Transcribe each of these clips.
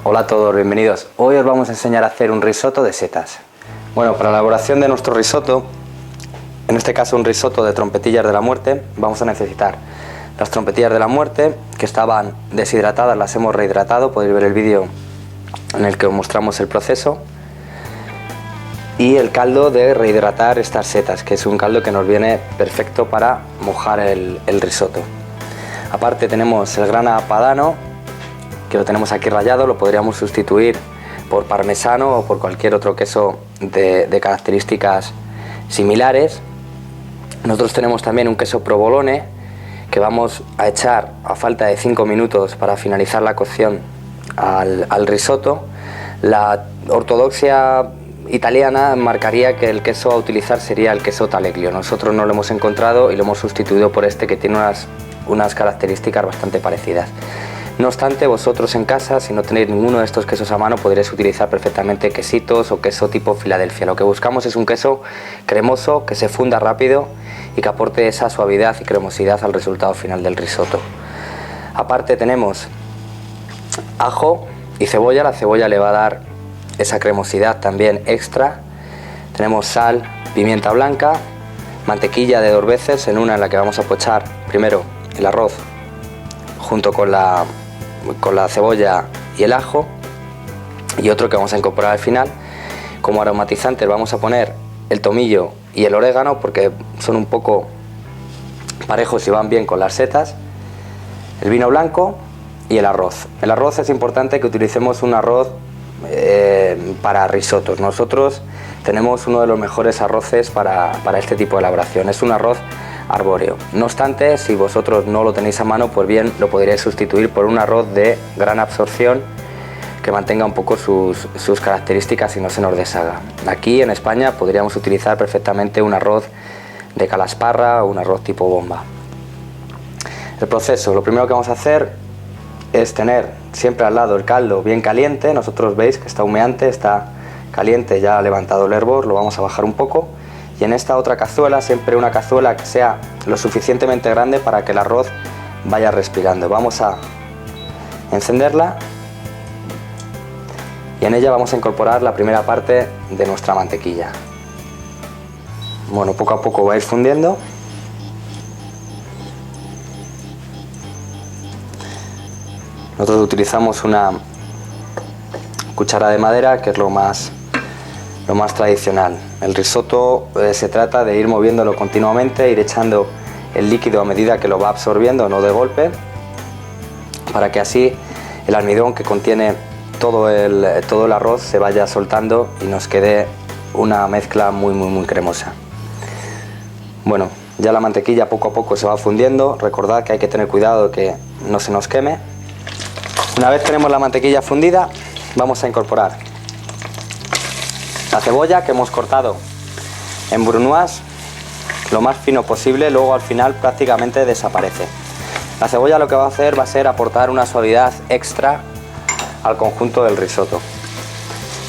Hola a todos, bienvenidos. Hoy os vamos a enseñar a hacer un risotto de setas. Bueno, para la elaboración de nuestro risotto, en este caso un risotto de trompetillas de la muerte, vamos a necesitar las trompetillas de la muerte que estaban deshidratadas, las hemos rehidratado, podéis ver el vídeo en el que os mostramos el proceso, y el caldo de rehidratar estas setas, que es un caldo que nos viene perfecto para mojar el risotto. Aparte tenemos el grana padano, que lo tenemos aquí rallado, lo podríamos sustituir por parmesano o por cualquier otro queso de características similares. Nosotros tenemos también un queso provolone que vamos a echar a falta de 5 minutos para finalizar la cocción al risotto. La ortodoxia italiana marcaría que el queso a utilizar sería el queso Taleggio. Nosotros no lo hemos encontrado y lo hemos sustituido por este, que tiene unas características bastante parecidas. No obstante, vosotros en casa, si no tenéis ninguno de estos quesos a mano, podréis utilizar perfectamente quesitos o queso tipo Filadelfia. Lo que buscamos es un queso cremoso, que se funda rápido y que aporte esa suavidad y cremosidad al resultado final del risotto. Aparte tenemos ajo y cebolla. La cebolla le va a dar esa cremosidad también extra. Tenemos sal, pimienta blanca, mantequilla de 2 veces, en una en la que vamos a pochar primero el arroz junto con la cebolla y el ajo, y otro que vamos a incorporar al final. Como aromatizantes vamos a poner el tomillo y el orégano, porque son un poco parejos y van bien con las setas, el vino blanco y el arroz. El arroz es importante que utilicemos un arroz para risottos. Nosotros tenemos uno de los mejores arroces para este tipo de elaboración. Es un arroz arbóreo. No obstante, si vosotros no lo tenéis a mano, pues bien lo podríais sustituir por un arroz de gran absorción que mantenga un poco sus características y no se nos deshaga. Aquí en España podríamos utilizar perfectamente un arroz de calasparra o un arroz tipo bomba. El proceso: lo primero que vamos a hacer es tener siempre al lado el caldo bien caliente. Nosotros veis que está humeante, está caliente, ya ha levantado el hervor. Lo vamos a bajar un poco, y en esta otra cazuela, siempre una cazuela que sea lo suficientemente grande para que el arroz vaya respirando, vamos a encenderla y en ella vamos a incorporar la primera parte de nuestra mantequilla. Bueno, poco a poco va a ir fundiendo. Nosotros utilizamos una cuchara de madera, que es lo más tradicional. El risotto se trata de ir moviéndolo continuamente, ir echando el líquido a medida que lo va absorbiendo, no de golpe, para que así el almidón que contiene todo el arroz se vaya soltando y nos quede una mezcla muy cremosa. Bueno, ya la mantequilla poco a poco se va fundiendo. Recordad que hay que tener cuidado de que no se nos queme. Una vez tenemos la mantequilla fundida, vamos a incorporar la cebolla, que hemos cortado en brunoise lo más fino posible. Luego al final prácticamente desaparece. La cebolla lo que va a hacer va a ser aportar una suavidad extra al conjunto del risotto.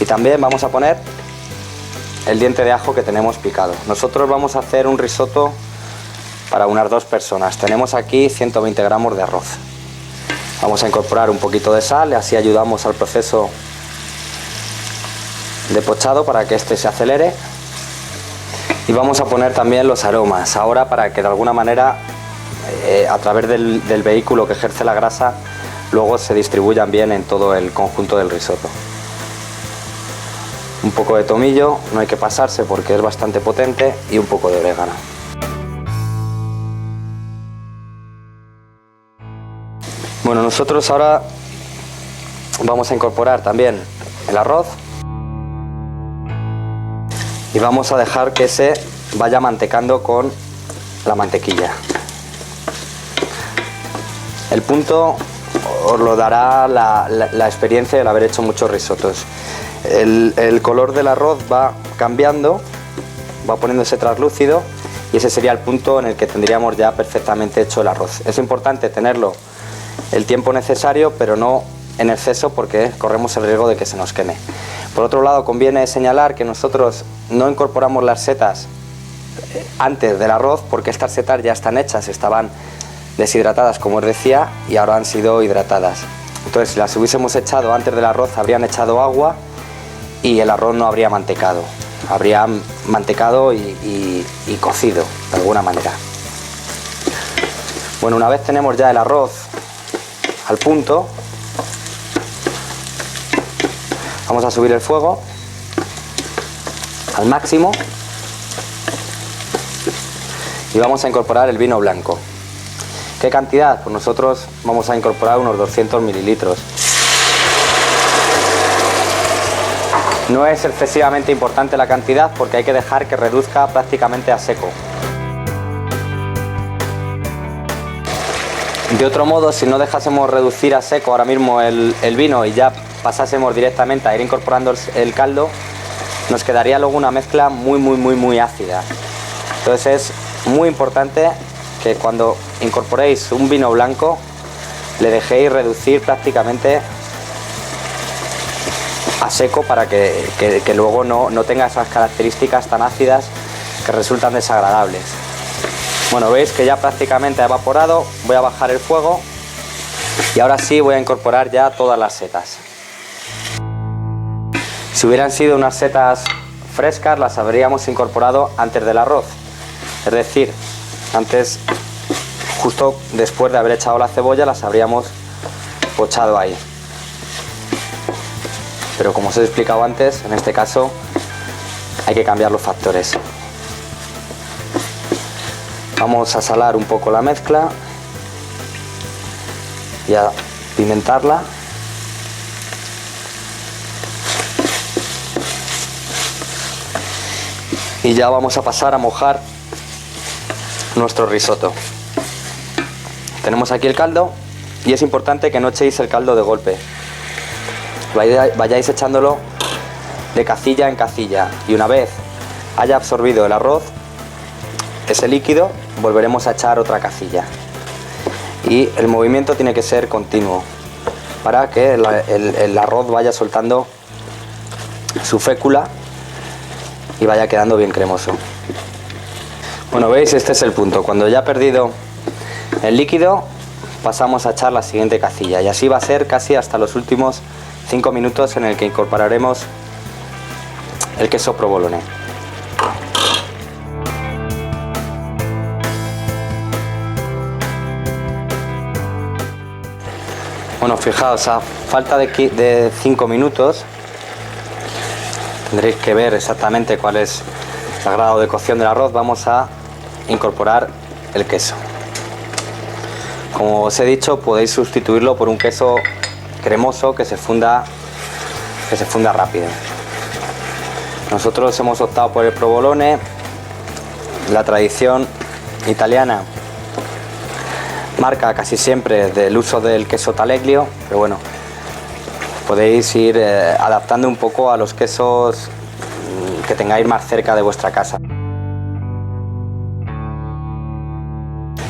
Y también vamos a poner el diente de ajo que tenemos picado. Nosotros vamos a hacer un risotto para unas 2 personas. Tenemos aquí 120 gramos de arroz. Vamos a incorporar un poquito de sal, y así ayudamos al proceso de pochado para que este se acelere. Y vamos a poner también los aromas ahora, para que de alguna manera a través del vehículo que ejerce la grasa luego se distribuyan bien en todo el conjunto del risotto. Un poco de tomillo, no hay que pasarse porque es bastante potente, y un poco de orégano. Bueno, nosotros ahora vamos a incorporar también el arroz y vamos a dejar que se vaya mantecando con la mantequilla. El punto os lo dará la experiencia de haber hecho muchos risottos. El color del arroz va cambiando, va poniéndose translúcido, y ese sería el punto en el que tendríamos ya perfectamente hecho el arroz. Es importante tenerlo el tiempo necesario, pero no en exceso, porque corremos el riesgo de que se nos queme. Por otro lado, conviene señalar que nosotros no incorporamos las setas antes del arroz, porque estas setas ya están hechas, estaban deshidratadas como os decía, y ahora han sido hidratadas. Entonces, si las hubiésemos echado antes del arroz, habrían echado agua y el arroz no habría mantecado. Habría mantecado y cocido de alguna manera. Bueno, una vez tenemos ya el arroz al punto, vamos a subir el fuego al máximo y vamos a incorporar el vino blanco. ¿Qué cantidad? Pues nosotros vamos a incorporar unos 200 mililitros. No es excesivamente importante la cantidad porque hay que dejar que reduzca prácticamente a seco. De otro modo, si no dejásemos reducir a seco ahora mismo el vino y ya pasásemos directamente a ir incorporando el caldo, nos quedaría luego una mezcla muy ácida. Entonces es muy importante que cuando incorporéis un vino blanco le dejéis reducir prácticamente a seco para que luego no tenga esas características tan ácidas que resultan desagradables. Bueno, veis que ya prácticamente ha evaporado, voy a bajar el fuego y ahora sí voy a incorporar ya todas las setas. Si hubieran sido unas setas frescas las habríamos incorporado antes del arroz, es decir, antes, justo después de haber echado la cebolla, las habríamos pochado ahí. Pero como os he explicado antes, en este caso hay que cambiar los factores. Vamos a salar un poco la mezcla y a pimentarla. Y ya vamos a pasar a mojar nuestro risotto. Tenemos aquí el caldo y es importante que no echéis el caldo de golpe. Vayáis echándolo de cacilla en cacilla y una vez haya absorbido el arroz, ese líquido, volveremos a echar otra cacilla. Y el movimiento tiene que ser continuo para que el arroz vaya soltando su fécula y vaya quedando bien cremoso. Bueno, veis, este es el punto. Cuando ya ha perdido el líquido, pasamos a echar la siguiente cacilla y así va a ser casi hasta los últimos 5 minutos en el que incorporaremos el queso provolone. Bueno, fijaos, a falta de 5 minutos tendréis que ver exactamente cuál es el grado de cocción del arroz. Vamos a incorporar el queso. Como os he dicho, podéis sustituirlo por un queso cremoso que se funda rápido. Nosotros hemos optado por el provolone. La tradición italiana marca casi siempre del uso del queso Taleggio, pero bueno, podéis ir adaptando un poco a los quesos que tengáis más cerca de vuestra casa.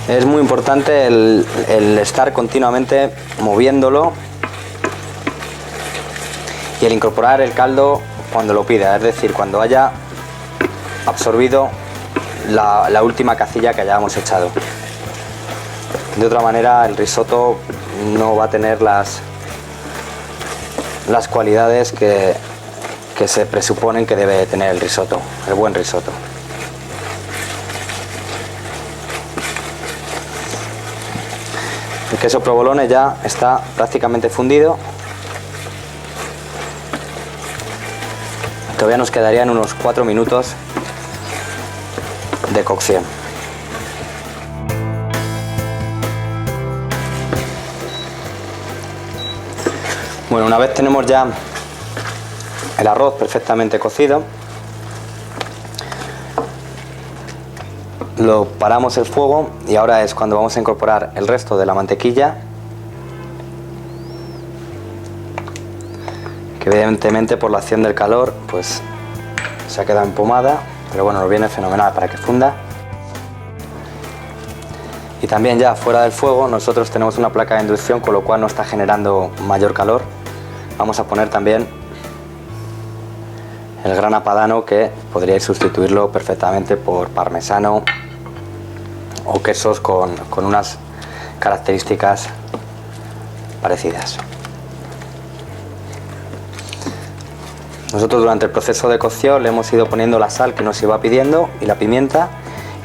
Es muy importante el estar continuamente moviéndolo y el incorporar el caldo cuando lo pida, es decir, cuando haya absorbido la última cacilla que hayamos echado. De otra manera el risotto no va a tener las cualidades que se presuponen que debe tener el risotto, el buen risotto. El queso provolone ya está prácticamente fundido. Todavía nos quedarían unos 4 minutos de cocción. Bueno, una vez tenemos ya el arroz perfectamente cocido, lo paramos el fuego y ahora es cuando vamos a incorporar el resto de la mantequilla, que evidentemente por la acción del calor pues se ha quedado empomada, pero bueno, nos viene fenomenal para que funda. Y también ya fuera del fuego nosotros tenemos una placa de inducción, con lo cual no está generando mayor calor. Vamos a poner también el grana padano, que podríais sustituirlo perfectamente por parmesano o quesos con unas características parecidas. Nosotros durante el proceso de cocción le hemos ido poniendo la sal que nos iba pidiendo y la pimienta,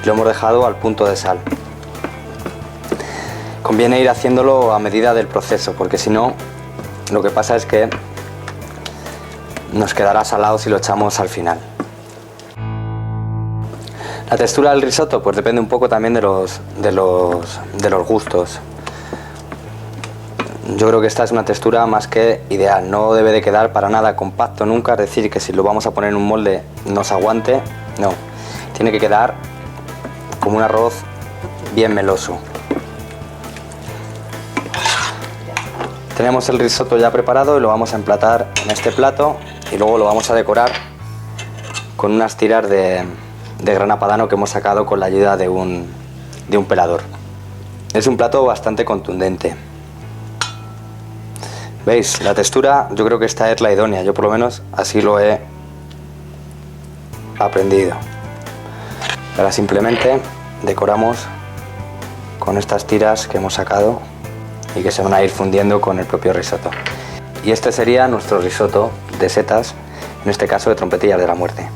y lo hemos dejado al punto de sal. Conviene ir haciéndolo a medida del proceso, porque si no, lo que pasa es que nos quedará salado si lo echamos al final. La textura del risotto pues depende un poco también de los gustos. Yo creo que esta es una textura más que ideal, no debe de quedar para nada compacto nunca, es decir, que si lo vamos a poner en un molde nos aguante, no, tiene que quedar como un arroz bien meloso. Tenemos el risotto ya preparado y lo vamos a emplatar en este plato y luego lo vamos a decorar con unas tiras de grana padano que hemos sacado con la ayuda de un pelador. Es un plato bastante contundente. ¿Veis? La textura, yo creo que esta es la idónea, yo por lo menos así lo he aprendido. Ahora simplemente decoramos con estas tiras que hemos sacado y que se van a ir fundiendo con el propio risotto. Y este sería nuestro risotto de setas, en este caso de trompetillas de la muerte.